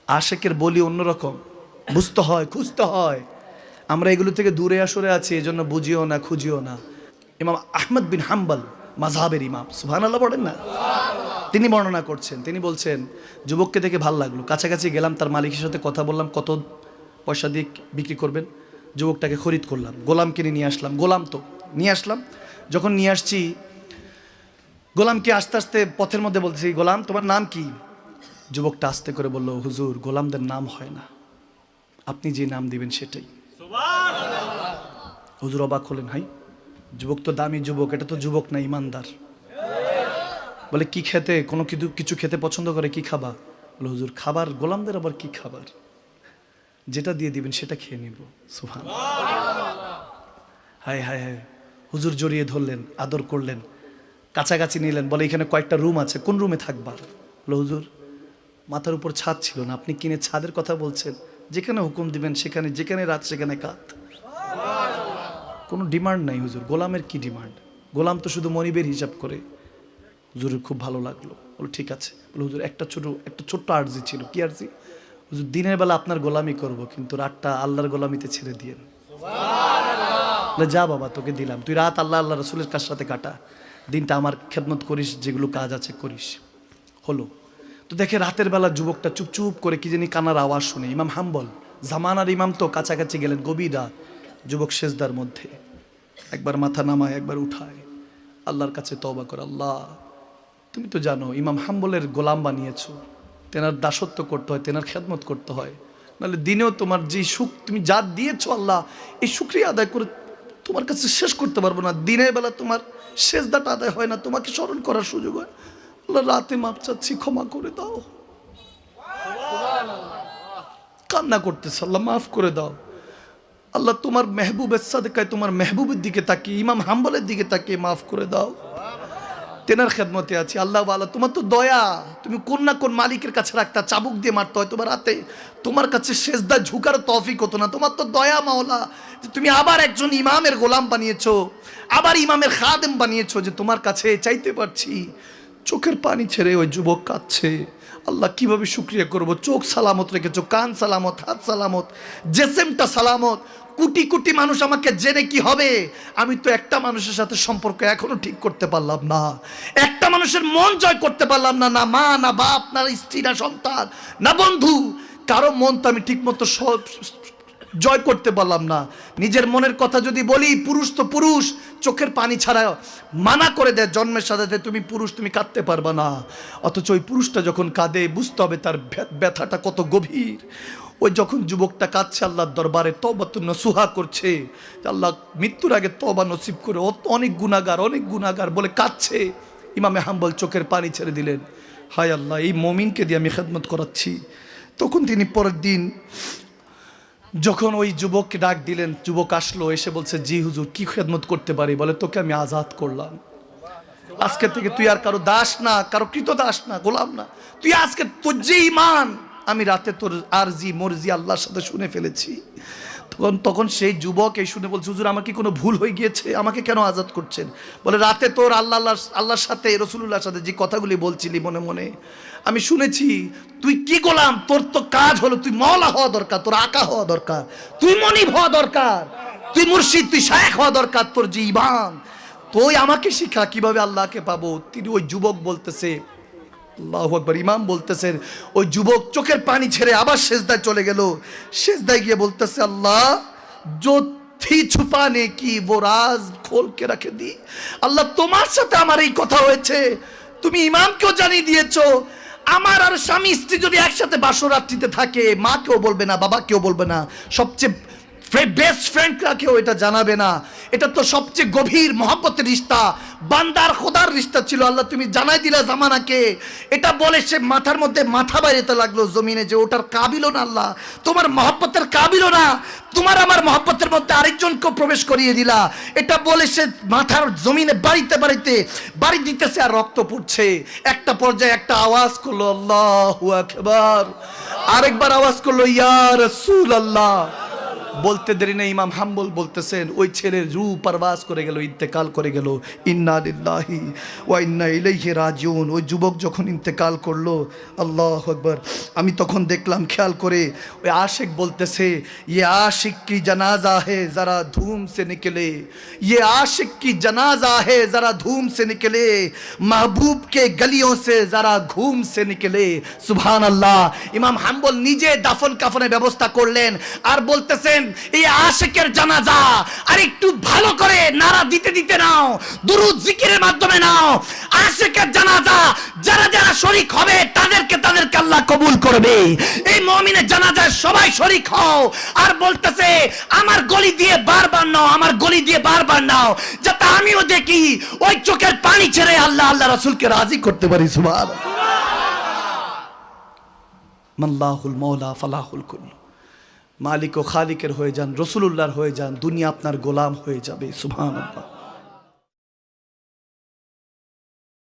আশেকের বলি অন্যরকম, বুঝতে হয়, খুঁজতে হয়। আমরা এগুলো থেকে দূরে আসরে আছি, এজন্য বুঝিও না, খুঁজিও না। ইমাম আহমদ বিন হাম্বল মাযহাবের ইমাম, সুবহানাল্লাহ পড়েন না, তিনি বর্ণনা করছেন, তিনি বলছেন যুবককে দেখে ভালো লাগলো, কাছাকাছি গেলাম, তার মালিকের সাথে কথা বললাম, কত পয়সা দিয়ে বিক্রি করবেন। যুবকটাকে খরিদ করলাম, গোলাম কিনে নিয়ে আসলাম, গোলাম তো নিয়ে আসলাম। যখন নিয়ে আসছি, গোলামকে আস্তে আস্তে পথের মধ্যে বলতেছি, গোলাম তোমার নাম কি? যুবকটা আস্তে করে বলল, হুজুর গোলামদের নাম হয় না, আপনি যে নাম দিবেন সেটাই। হুজুর অবাক হলেন, হাই যুবক তো দামি যুবক, এটা তো যুবক না, ইমানদার। বলে কি খেতে, কোনো কিছু খেতে পছন্দ করে, কি খাবা? বলে হুজুর খাবার, গোলামদের আবার কি খাবার, যেটা দিয়ে দিবেন সেটা খেয়ে নিব। সুবহানাল্লাহ, হায় হায় হায়। হুজুর জড়িয়ে ধরলেন, আদর করলেন, কাছাকাছি নিলেন, বলে এখানে কয়েকটা রুম আছে, কোন রুমে থাকবা? বলে হুজুর মাথার উপর ছাদ ছিল না, আপনি কিনে ছাদের কথা বলছেন, যেখানে হুকুম দিবেন সেখানে, যেখানে রাত সেখানে কাত, কোনো ডিমান্ড নাই হুজুর। গোলামের কি ডিমান্ড? গোলাম তো শুধু মনিবের হিসাব করে। হুজুরের খুব ভালো লাগলো, বলো ঠিক আছে। বলে হুজুর একটা ছোট্ট আর্জি ছিল। কি আর্জি? হুজুর দিনের বেলা আপনার গোলামি করব, কিন্তু রাতটা আল্লাহর গোলামিতে ছেড়ে দিয়েন। বলে যা বাবা, তোকে দিলাম, তুই রাত আল্লাহ আল্লাহ রসুলের কার সাথে কাটা, দিনটা আমার খেদমত করিস, যেগুলো কাজ আছে করিস। হলো তো, দেখে রাতের বেলা যুবকটা চুপচুপ করে কি জানি কান্নার আওয়াজ শুনে। ইমাম হাম্বল জামানার ইমাম, তো কাছাকাছি গেলেন, গভীর রাত, যুবক সেজদার মধ্যে, একবার মাথা নামায়, একবার উঠায়, আল্লাহর কাছে তওবা করে, আল্লাহ তুমি তো জানো ইমাম হাম্বলের গোলাম বানিয়েছো, তেনার দাসত্ব করতে হয়, তেনার খেদমত করতে হয়, নাহলে দিনেও তোমার যে সুখ তুমি যা দিয়েছো আল্লাহ, এই শুকরিয়া আদায় করে তোমার কাছে শেষ করতে পারবো না। দিনের বেলা তোমার সেজদাটা আদায় হয় না, তোমাকে স্মরণ করার সুযোগ হয়। আল্লাহ রাতে মাপ চাচ্ছি, ক্ষমা করে দাও। কান্না করতেছে, আল্লাহ মাফ করে দাও। আল্লাহ তোমার মেহবুবের সাদেকায়, তোমার মেহবুবের দিকে তাকিয়ে, ইমাম হাম্বলের দিকে তাকিয়ে মাফ করে দাও, তেনার খেদমতে আছি। আল্লাহ আল্লাহ তোমার তো দয়া, তুমি কোন না কোন মালিকের কাছে রাখতা, চাবুক দিয়ে মারতে হয় তোমার হাতে, তোমার কাছে সেজদা ঝুঁকার তৌফিক হতো না। তোমার তো দয়া মাওলা, যে তুমি আবার একজন ইমামের গোলাম বানিয়েছো, আবার ইমামের খাদেম বানিয়েছো, যে তোমার কাছে চাইতে পারছি। চোখের পানি ছেড়ে ওই যুবক কাঁদছে, আল্লাহ কিভাবে শুকরিয়া করব। চোখ সালামত রেখেছো, কান সালামত, হাত সালামত, জেসেমটা সালামত। কোটি কোটি মানুষ আমাকে জেনে কি হবে? আমি তো একটা মানুষের সাথে সম্পর্ক এখনো ঠিক করতে পারলাম না, একটা মানুষের মন জয় করতে পারলাম না, না মা, না বাপ, না স্ত্রী, না সন্তান, না বন্ধু, কারো মন তো আমি ঠিক মতো জয় করতে পারলাম না। নিজের মনের কথা যদি বলি, পুরুষ তো পুরুষ, চোখের পানি ছাড়া মানা করে দেয় জন্মের সাথে, তুমি পুরুষ, তুমি কাঁদতে পারবা না। অথচ ওই পুরুষটা যখন কাঁদে, বুঝতে হবে তার ব্যথাটা কত গভীর। ওই যখন যুবকটা কাঁদছে, আল্লাহর দরবারে তওবাতুন নসুহা করছে, আল্লাহ মৃত্যুর আগে তওবা নসিব করে, অনেক গুনাহগার বলে কাঁদছে। ইমামে হাম্বল চোখের পানি ছেড়ে দিলেন, হায় আল্লাহ, এই মমিনকে দিয়ে আমি খেদমত করাচ্ছি। তখন তিনি পরের দিন যখন ওই যুবককে ডাক দিলেন, যুবক আসলো, এসে বলছে, জি হুজুর কি খেদমত করতে পারি? বলে তোকে আমি আজাদ করলাম, আজকে থেকে তুই আর কারো দাস না, কারো কৃত দাস না, গোলাম না, তুই আজকে তোর যে ঈমান, আমি রাতে তোর আরজি মর্জি আল্লাহর সাথে শুনে ফেলেছি। তখন সেই যুবক এই শুনে বলছে, হুজুর আমার কি কোনো ভুল হয়ে গিয়েছে, আমাকে কেন আজাদ করছেন? বলে রাতে তোর আল্লাহর সাথে, রসুলুল্লাহর সাথে যে কথাগুলি বলছিলি মনে মনে আমি শুনেছি, তুই কি গোলাম, তোর তো কাজ হলো তুই মওলা হওয়া দরকার, তোর আকা হওয়া দরকার, তুই মনিব হওয়া দরকার, তুই মুর্শিদ, তুই শায়েখ হওয়া দরকার, তোর যে ঈমান, তুই আমাকে শিখা কিভাবে আল্লাহকে পাবো। তিনি ওই যুবক বলতেছে, আল্লাহু আকবার, ইমাম বলতেছেন, ওই যুবক চোখের পানি ছেড়ে আবার সেজদায় চলে গেল। সেজদায় গিয়ে বলতেছে, আল্লাহ जो थी छुपाने की वो राज खोल के रखे दी। আল্লাহ তোমার সাথে আমার এই কথা হয়েছে, তুমি ইমামকেও জানিয়ে দিয়েছো। আমার আর স্বামী স্ত্রী যদি একসাথে বাসরাত্রিতে থাকে, মা কেউ বলবে না, বাবা কেউ বলবে না, সবচেয়ে বেস্ট ফ্রেন্ডরা কেউ এটা জানাবে না। এটা তো সবচেয়ে গভীর মহব্বতের রিশতা, বান্দার খোদার রিশতা ছিল। আল্লাহ তুমি জানাই দিলা জামানাকে। এটা বলে সে মাথার মধ্যে মাথা বাইরেতে লাগলো জমিনে, যে ওটার কাবিলও না, আল্লাহ তোমার মহব্বতের কাবিলও না, তোমার আমার মহব্বতের মধ্যে আরেকজনকে প্রবেশ করিয়ে দিলা। এটা বলে সে মাথার জমিনে বাড়িতে বাড়ি দিতেছে, আর রক্ত পড়ছে। একটা পর্যায়ে একটা আওয়াজ করলো, আল্লাহু আকবার। আরেকবার আওয়াজ করলো, ইয়া রাসূলুল্লাহ। বলতে দেরি নেই ইমাম হাম্বল বলতেছেন ওই ছেলের রূহ পারবাস করে গেল, ইন্তেকাল করে গেল। ইন্না লিল্লাহি ওয়া ইন্না ইলাইহি রাজিউন। ওই যুবক যখন ইন্তেকাল করলো, আল্লাহু আকবার, আমি তখন দেখলাম খেয়াল করে ওই আশিক বলতেছে, ये आशिक की जनाजा है जरा धूम से निकले, ये आशिक की जनाजा है जरा धूम से निकले, महबूब के गलियों से जरा घूम से निकले। सुभान अल्लाह। ইমাম হাম্বল নিজে দাফন কাফনের ব্যবস্থা করলেন আর বলতেছেন এই আশিকের জানাজা আর একটু ভালো করে নারা দিতে দিতে নাও, দুরূদ জিকিরের মাধ্যমে নাও। আশিকের জানাজা যারা যারা শরীক হবে তাদেরকে আল্লাহ কবুল করবে। এই মুমিনের জানাজায় সবাই শরীক হও। আর বলতেছে আমার গলি দিয়ে বারবার নাও, আমার গলি দিয়ে বারবার নাও, যাতে আমিও দেখি ওই চোখের পানি ছেড়ে আল্লাহ আল্লাহ রাসূলকে রাজি করতে পারি। সুবহানাল্লাহ। মাল্লাহুল মওলা ফালাহুল কুল। মালিক ও খালিকের হয়ে যান, রাসূলুল্লাহর হয়ে যান, দুনিয়া আপনার গোলাম হয়ে যাবে। সুবহানাল্লাহ।